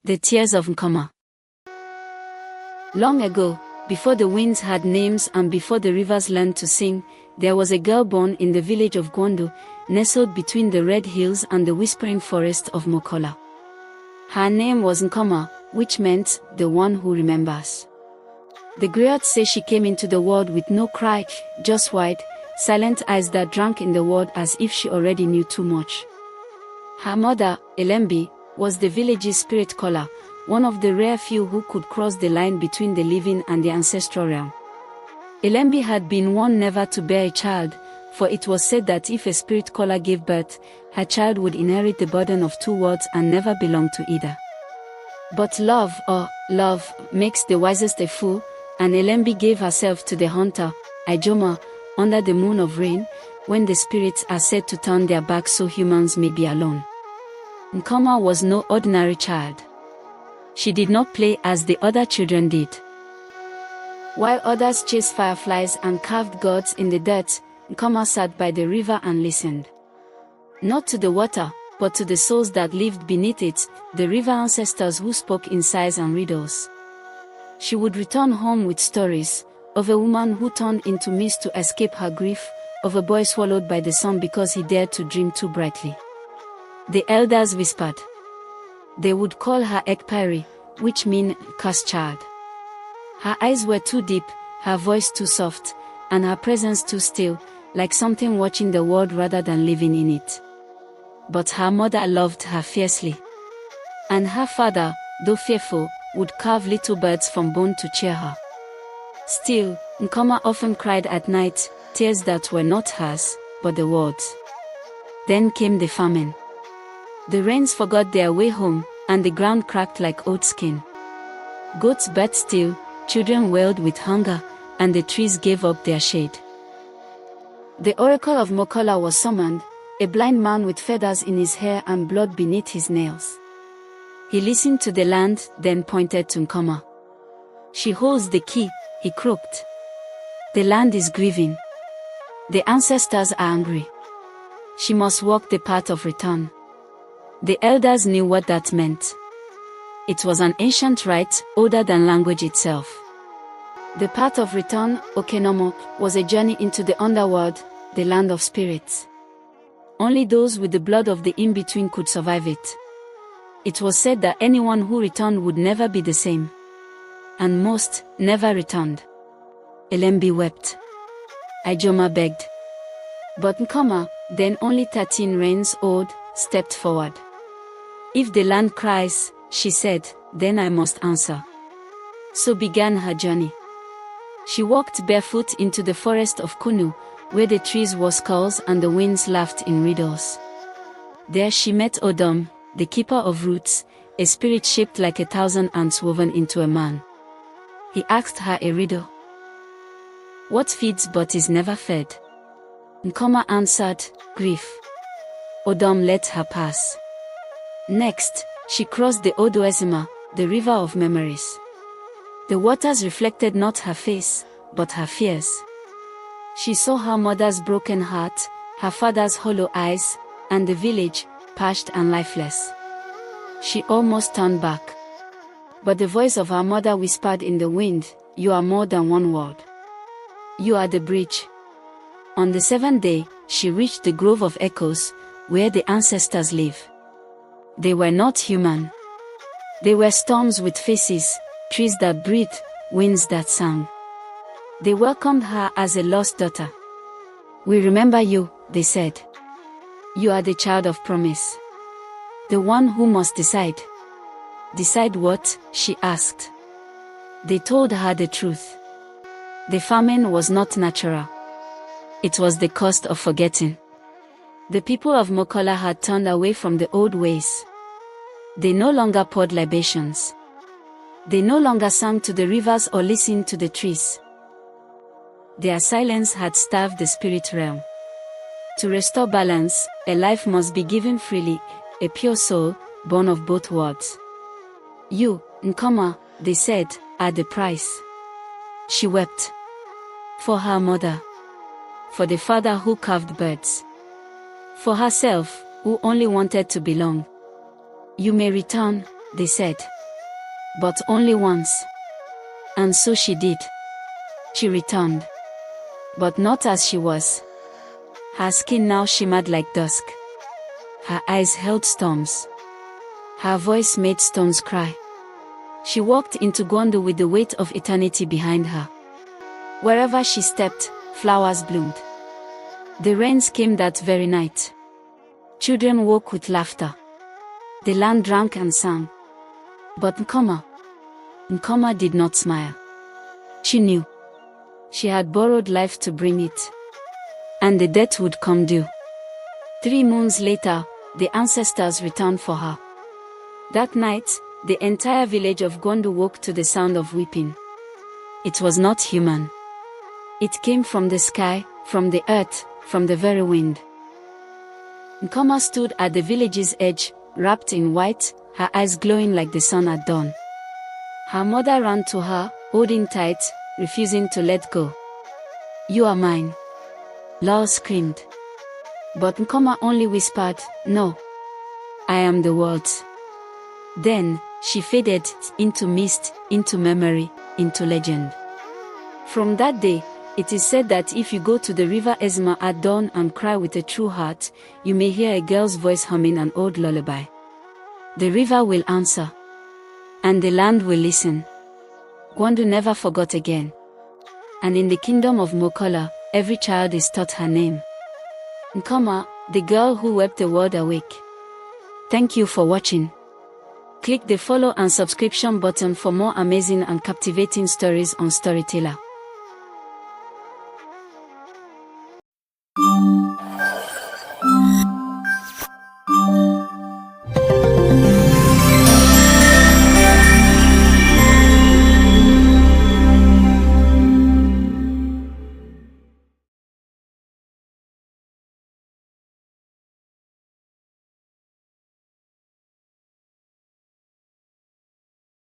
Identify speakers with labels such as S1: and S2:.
S1: The Tears of Nkoma. Long ago, before the winds had names and before the rivers learned to sing, there was a girl born in the village of Gwondo, nestled between the red hills and the whispering forest of Mokola. Her name was Nkoma, which meant, the one who remembers. The griots say she came into the world with no cry, just wide, silent eyes that drank in the world as if she already knew too much. Her mother, Elembi, was the village's spirit caller, one of the rare few who could cross the line between the living and the ancestral realm. Elembi had been warned never to bear a child, for it was said that if a spirit caller gave birth, her child would inherit the burden of two worlds and never belong to either. But love makes the wisest a fool, and Elembi gave herself to the hunter, Ijoma, under the moon of rain, when the spirits are said to turn their backs so humans may be alone. Nkoma was no ordinary child. She did not play as the other children did. While others chased fireflies and carved gods in the dirt, Nkoma sat by the river and listened. Not to the water, but to the souls that lived beneath it, the river ancestors who spoke in sighs and riddles. She would return home with stories, of a woman who turned into mist to escape her grief, of a boy swallowed by the sun because he dared to dream too brightly. The elders whispered. They would call her Ekpiri, which mean cursed child. Her eyes were too deep, her voice too soft, and her presence too still, like something watching the world rather than living in it. But her mother loved her fiercely. And her father, though fearful, would carve little birds from bone to cheer her. Still, Nkoma often cried at night, tears that were not hers, but the world's. Then came the famine. The rains forgot their way home, and the ground cracked like oat skin. Goats bet still, children wailed with hunger, and the trees gave up their shade. The oracle of Mokola was summoned, a blind man with feathers in his hair and blood beneath his nails. He listened to the land, then pointed to Nkoma. She holds the key, he croaked. The land is grieving. The ancestors are angry. She must walk the path of return. The elders knew what that meant. It was an ancient rite, older than language itself. The path of return, Okenomo, was a journey into the underworld, the land of spirits. Only those with the blood of the in-between could survive it. It was said that anyone who returned would never be the same. And most never returned. Elembi wept. Ijoma begged. But Nkoma, then only 13 reigns old, stepped forward. If the land cries, she said, then I must answer. So began her journey. She walked barefoot into the forest of Kunu, where the trees wore skulls and the winds laughed in riddles. There she met Odom, the keeper of roots, a spirit shaped like 1,000 ants woven into a man. He asked her a riddle. What feeds but is never fed? Nkoma answered, grief. Odom let her pass. Next, she crossed the Odoesima, the river of memories. The waters reflected not her face, but her fears. She saw her mother's broken heart, her father's hollow eyes, and the village, parched and lifeless. She almost turned back. But the voice of her mother whispered in the wind, you are more than one word. You are the bridge. On the 7th day, she reached the Grove of Echoes, where the ancestors live. They were not human. They were storms with faces, trees that breathed, winds that sang. They welcomed her as a lost daughter. We remember you, they said. You are the child of promise. The one who must decide. Decide what? She asked. They told her the truth. The famine was not natural. It was the cost of forgetting. The people of Mokola had turned away from the old ways. They no longer poured libations. They no longer sang to the rivers or listened to the trees. Their silence had starved the spirit realm. To restore balance, a life must be given freely, a pure soul, born of both worlds. You, Nkoma, they said, are the price. She wept. For her mother. For the father who carved birds. For herself, who only wanted to belong. You may return, they said. But only once. And so she did. She returned. But not as she was. Her skin now shimmered like dusk. Her eyes held storms. Her voice made stones cry. She walked into Gwondo with the weight of eternity behind her. Wherever she stepped, flowers bloomed. The rains came that very night. Children woke with laughter. The land drank and sang. But Nkoma did not smile. She knew. She had borrowed life to bring it. And the debt would come due. 3 moons later, the ancestors returned for her. That night, the entire village of Gwondo woke to the sound of weeping. It was not human. It came from the sky, from the earth, from the very wind. Nkoma stood at the village's edge, wrapped in white, her eyes glowing like the sun at dawn. Her mother ran to her, holding tight, refusing to let go. "You are mine," Lal screamed. But Nkoma only whispered, "No. I am the world's." Then, she faded into mist, into memory, into legend. From that day, it is said that if you go to the river Ezma at dawn and cry with a true heart, you may hear a girl's voice humming an old lullaby. The river will answer. And the land will listen. Gwondo never forgot again. And in the kingdom of Mokola, every child is taught her name. Nkoma, the girl who wept the world awake. Thank you for watching. Click the follow and subscription button for more amazing and captivating stories on Storyteller.